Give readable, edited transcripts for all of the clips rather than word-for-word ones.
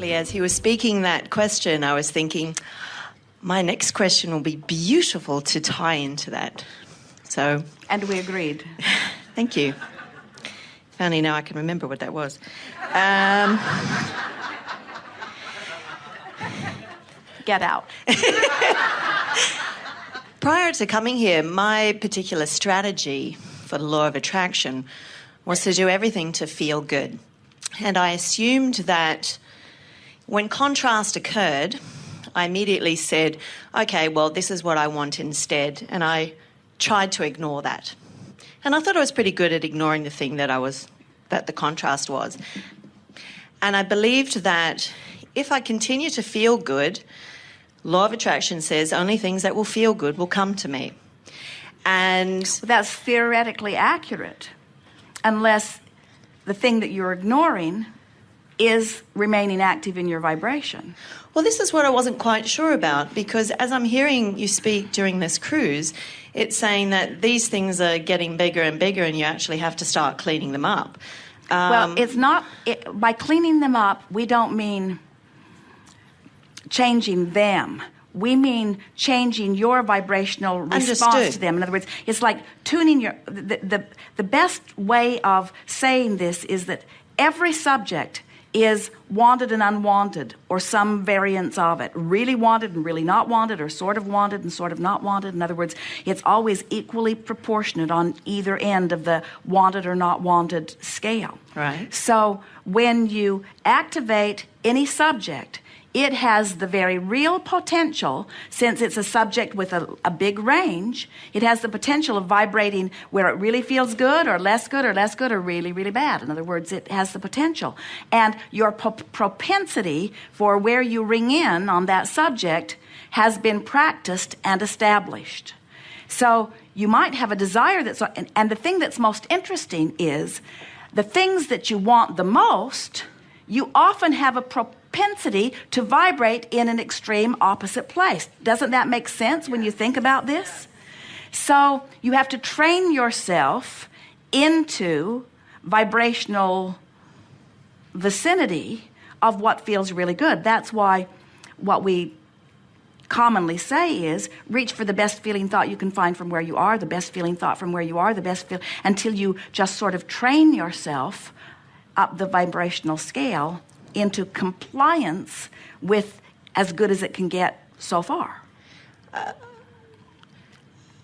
Actually, as he was speaking that question, I was thinking, my next question will be beautiful to tie into that. So, and we agreed. Thank you. If only now I can remember what that was. Get out. Prior to coming here, my particular strategy for the law of attraction was to do everything to feel good. And I assumed that when contrast occurred, I immediately said, okay, well, this is what I want instead. And I tried to ignore that. And I thought I was pretty good at ignoring the thing that the contrast was. And I believed that if I continue to feel good, law of attraction says only things that will feel good will come to me. And that's theoretically accurate, unless the thing that you're ignoring is remaining active in your vibration. Well, this is what I wasn't quite sure about, because as I'm hearing you speak during this cruise, it's saying that these things are getting bigger and bigger and you actually have to start cleaning them up. Well, it's not... by cleaning them up, we don't mean changing them. We mean changing your vibrational response to them. In other words, it's like tuning your... The best way of saying this is that every subject is wanted and unwanted, or some variance of it. Really wanted and really not wanted, or sort of wanted and sort of not wanted. In other words, it's always equally proportionate on either end of the wanted or not wanted scale. Right. So when you activate any subject, it has the very real potential, since it's a subject with a big range, it has the potential of vibrating where it really feels good or less good or less good or really, really bad. In other words, it has the potential. And your propensity for where you ring in on that subject has been practiced and established. So you might have a desire that's... And the thing that's most interesting is the things that you want the most, you often have a propensity to vibrate in an extreme opposite place. Doesn't that make sense when you think about this? So you have to train yourself into vibrational vicinity of what feels really good. That's why what we commonly say is reach for the best feeling thought you can find from where you are, the best feeling thought from where you are, the best feel, until you just sort of train yourself up the vibrational scale into compliance with as good as it can get so far.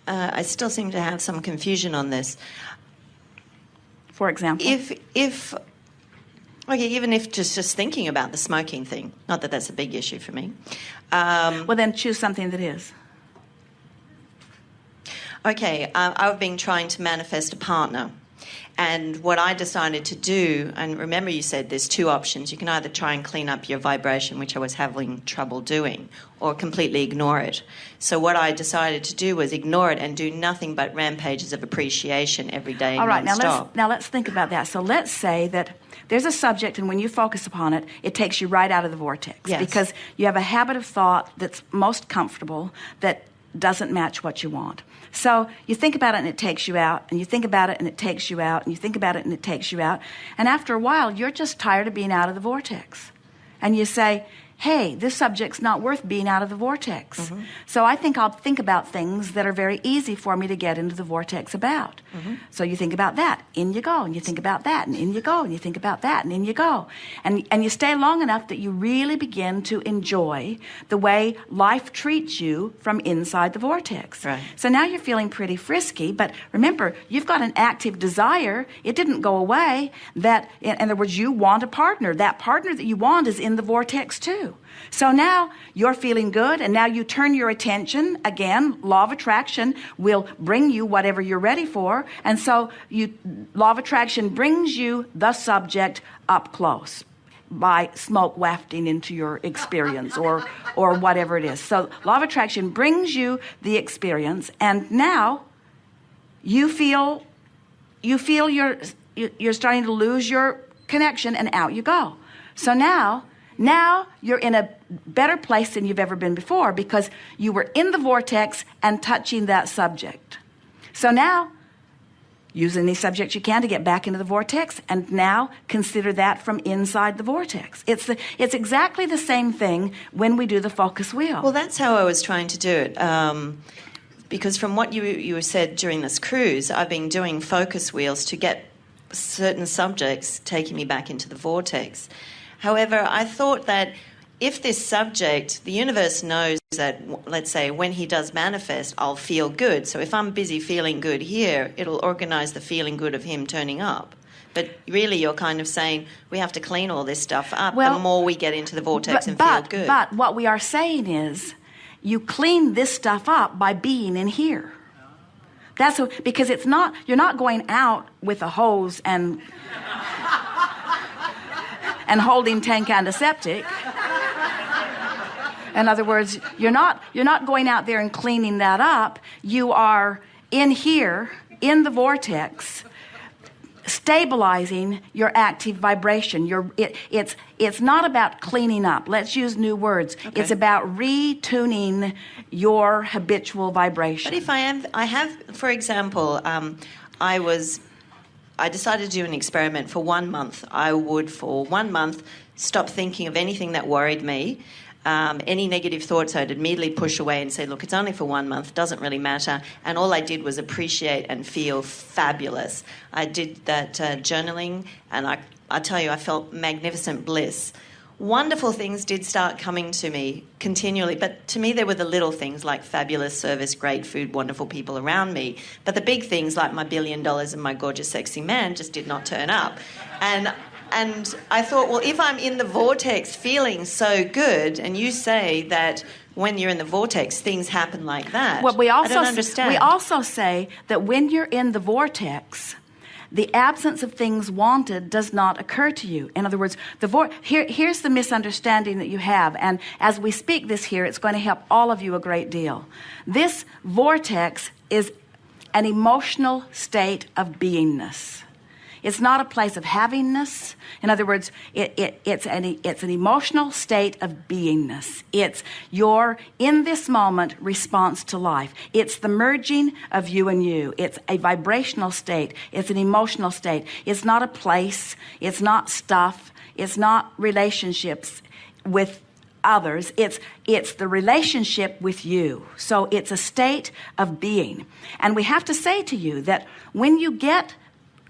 I still seem to have some confusion on this. For example? Even if just thinking about the smoking thing, not that that's a big issue for me. Well, then choose something that is. Okay, I've been trying to manifest a partner. And what I decided to do, and remember you said there's two options. You can either try and clean up your vibration, which I was having trouble doing, or completely ignore it. So what I decided to do was ignore it and do nothing but rampages of appreciation every day. All right, non-stop. now let's think about that. So let's say that there's a subject, and when you focus upon it, it takes you right out of the vortex. Yes. Because you have a habit of thought that's most comfortable that doesn't match what you want. So you think about it and it takes you out, and you think about it and it takes you out, and you think about it and it takes you out. And after a while, you're just tired of being out of the vortex. And you say, hey, this subject's not worth being out of the vortex. Mm-hmm. So I think I'll think about things that are very easy for me to get into the vortex about. Mm-hmm. So you think about that, in you go, and you think about that, and in you go, and you think about that, and in you go. And you stay long enough that you really begin to enjoy the way life treats you from inside the vortex. Right. So now you're feeling pretty frisky, but remember, you've got an active desire. It didn't go away. That, in other words, you want a partner. That partner that you want is in the vortex too. So now you're feeling good, and now you turn your attention, again, law of attraction will bring you whatever you're ready for, and so law of attraction brings you the subject up close by smoke wafting into your experience or whatever it is. So law of attraction brings you the experience, and now you feel you're starting to lose your connection, and out you go. So now you're in a better place than you've ever been before, because you were in the vortex and touching that subject. So now use any subject you can to get back into the vortex, and now consider that from inside the vortex. It's exactly the same thing when we do the focus wheel. Well, that's how I was trying to do it. Because from what you said during this cruise, I've been doing focus wheels to get certain subjects taking me back into the vortex. However, I thought that if this subject, the universe knows that, let's say, when he does manifest, I'll feel good. So if I'm busy feeling good here, it'll organise the feeling good of him turning up. But really, you're kind of saying we have to clean all this stuff up the more we get into the vortex and feel good. But what we are saying is you clean this stuff up by being in here. That's because it's not, you're not going out with a hose and holding tank antiseptic. In other words, you're not going out there and cleaning that up. You are in here, in the vortex, stabilizing your active vibration. It's not about cleaning up. Let's use new words. Okay. It's about retuning your habitual vibration. But if I have, for example, I decided to do an experiment for 1 month. I would, for 1 month, stop thinking of anything that worried me. Any negative thoughts I'd immediately push away and say, look, it's only for 1 month, doesn't really matter. And all I did was appreciate and feel fabulous. I did that journaling, and I tell you, I felt magnificent bliss. Wonderful things did start coming to me continually, but to me, there were the little things like fabulous service, great food, wonderful people around me. But the big things like my $1 billion and my gorgeous, sexy man just did not turn up. And I thought, well, if I'm in the vortex feeling so good, and you say that when you're in the vortex, things happen like that, well, I don't understand. We also say that when you're in the vortex, the absence of things wanted does not occur to you. In other words, here's the misunderstanding that you have. And as we speak this here, it's going to help all of you a great deal. This vortex is an emotional state of beingness. It's not a place of havingness. In other words, it's an emotional state of beingness. It's your, in this moment, response to life. It's the merging of you and you. It's a vibrational state. It's an emotional state. It's not a place. It's not stuff. It's not relationships with others. It's the relationship with you. So it's a state of being. And we have to say to you that when you get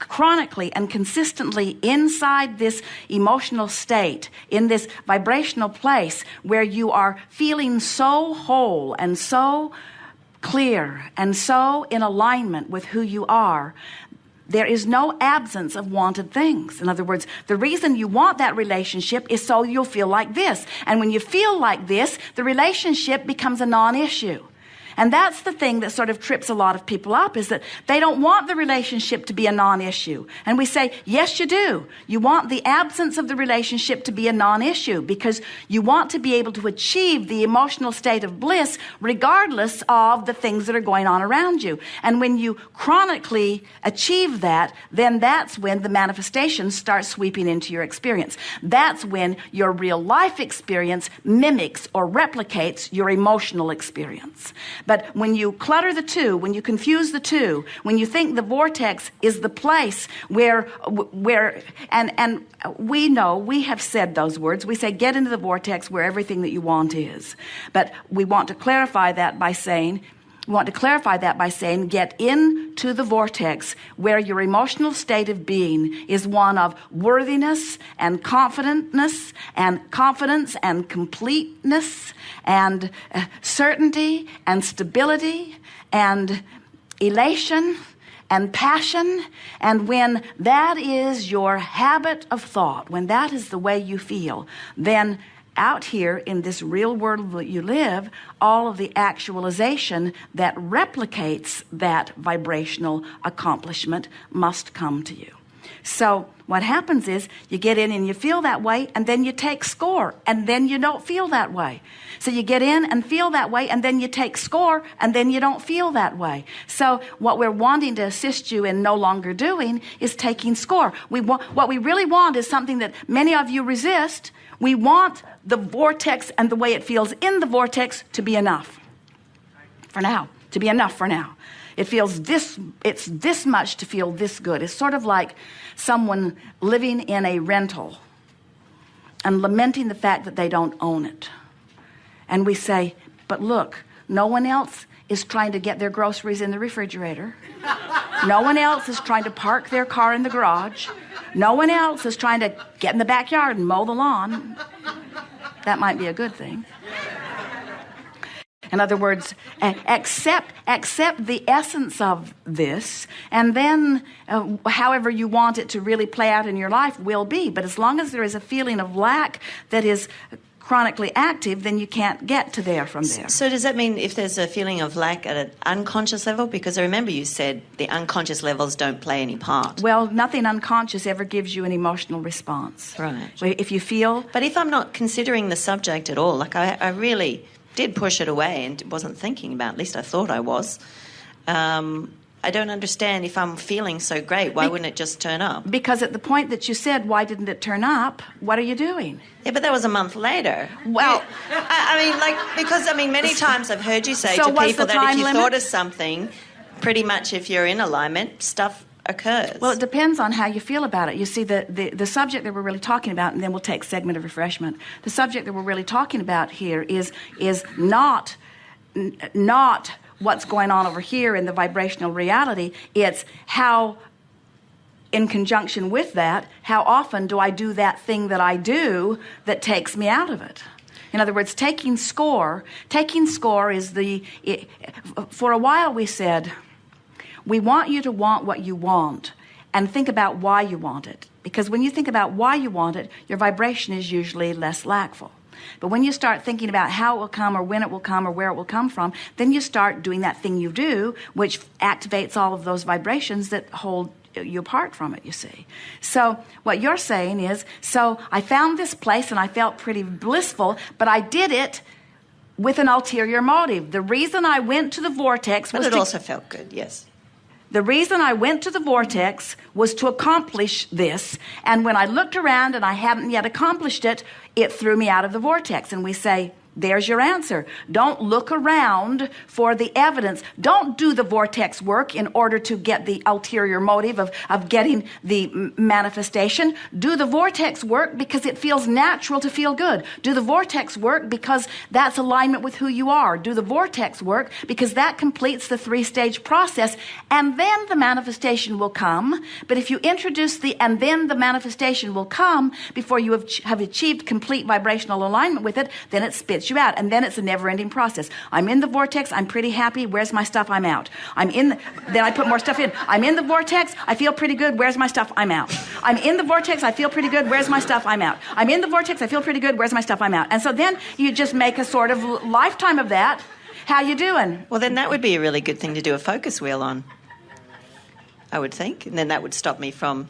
chronically and consistently inside this emotional state, in this vibrational place where you are feeling so whole and so clear and so in alignment with who you are, there is no absence of wanted things. In other words, the reason you want that relationship is so you'll feel like this. And when you feel like this, the relationship becomes a non-issue. And that's the thing that sort of trips a lot of people up, is that they don't want the relationship to be a non-issue. And we say, yes, you do. You want the absence of the relationship to be a non-issue because you want to be able to achieve the emotional state of bliss regardless of the things that are going on around you. And when you chronically achieve that, then that's when the manifestations start sweeping into your experience. That's when your real life experience mimics or replicates your emotional experience. But when you clutter the two, when you confuse the two, when you think the vortex is the place where and we know, we have said those words. We say, get into the vortex where everything that you want is. But we want to clarify that by saying, get into the vortex where your emotional state of being is one of worthiness and confidence and completeness and certainty and stability and elation and passion. And when that is your habit of thought, when that is the way you feel, then out here in this real world that you live, all of the actualization that replicates that vibrational accomplishment must come to you. So what happens is you get in and you feel that way, and then you take score, and then you don't feel that way. So you get in and feel that way, and then you take score, and then you don't feel that way. So what we're wanting to assist you in no longer doing is taking score. What we really want is something that many of you resist. We want the vortex and the way it feels in the vortex to be enough for now, to be enough for now. It feels this, it's this much to feel this good. It's sort of like someone living in a rental and lamenting the fact that they don't own it. And we say, but look, no one else is trying to get their groceries in the refrigerator. No one else is trying to park their car in the garage. No one else is trying to get in the backyard and mow the lawn. That might be a good thing. In other words, accept the essence of this, and then however you want it to really play out in your life will be. But as long as there is a feeling of lack that is chronically active, then you can't get to there from there. So does that mean if there's a feeling of lack at an unconscious level? Because I remember you said the unconscious levels don't play any part. Well, nothing unconscious ever gives you an emotional response. Right. If you feel... But if I'm not considering the subject at all, like I really did push it away and wasn't thinking about, at least I thought I was, I don't understand if I'm feeling so great, why wouldn't it just turn up? Because at the point that you said, why didn't it turn up, what are you doing? Yeah, but that was a month later. Well, because many times I've heard you say so to people that if you limit? thought of something, pretty much if you're in alignment, stuff occurs. Well, it depends on how you feel about it. You see, the subject that we're really talking about, and then we'll take a segment of refreshment. The subject that we're really talking about here is not what's going on over here in the vibrational reality. It's how, in conjunction with that, how often do I do that thing that I do that takes me out of it? In other words, taking score is for a while we said, we want you to want what you want and think about why you want it. Because when you think about why you want it, your vibration is usually less lackful. But when you start thinking about how it will come or when it will come or where it will come from, then you start doing that thing you do, which activates all of those vibrations that hold you apart from it, you see. So what you're saying is, so I found this place and I felt pretty blissful, but I did it with an ulterior motive. The reason I went to the vortex was But it also felt good, yes. The reason I went to the vortex was to accomplish this. And when I looked around and I hadn't yet accomplished it, it threw me out of the vortex. And we say, there's your answer. Don't look around for the evidence. Don't do the vortex work in order to get the ulterior motive of getting the manifestation. Do the vortex work because it feels natural to feel good. Do the vortex work because that's alignment with who you are. Do the vortex work because that completes the 3-stage process, and then the manifestation will come. But if you introduce and then the manifestation will come before you have achieved complete vibrational alignment with it, then it spits you out, and then it's a never-ending process. I'm in the vortex, I'm pretty happy, where's my stuff? I'm out. Then I put more stuff in. I'm in the vortex, I feel pretty good, where's my stuff? I'm out. I'm in the vortex, I feel pretty good, where's my stuff? I'm out. I'm in the vortex, I feel pretty good, where's my stuff? I'm out. And so then you just make a sort of lifetime of that. How you doing? Well, then that would be a really good thing to do a focus wheel on, I would think, and then that would stop me from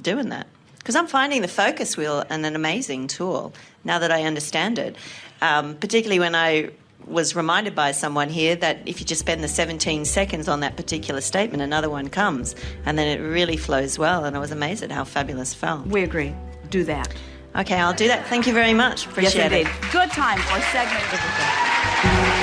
doing that. Because I'm finding the focus wheel an amazing tool now that I understand it. Particularly when I was reminded by someone here that if you just spend the 17 seconds on that particular statement, another one comes, and then it really flows well. And I was amazed at how fabulous it felt. We agree. Do that. Okay, I'll do that. Thank you very much. Appreciate it. Yes, indeed. Good time for a segment.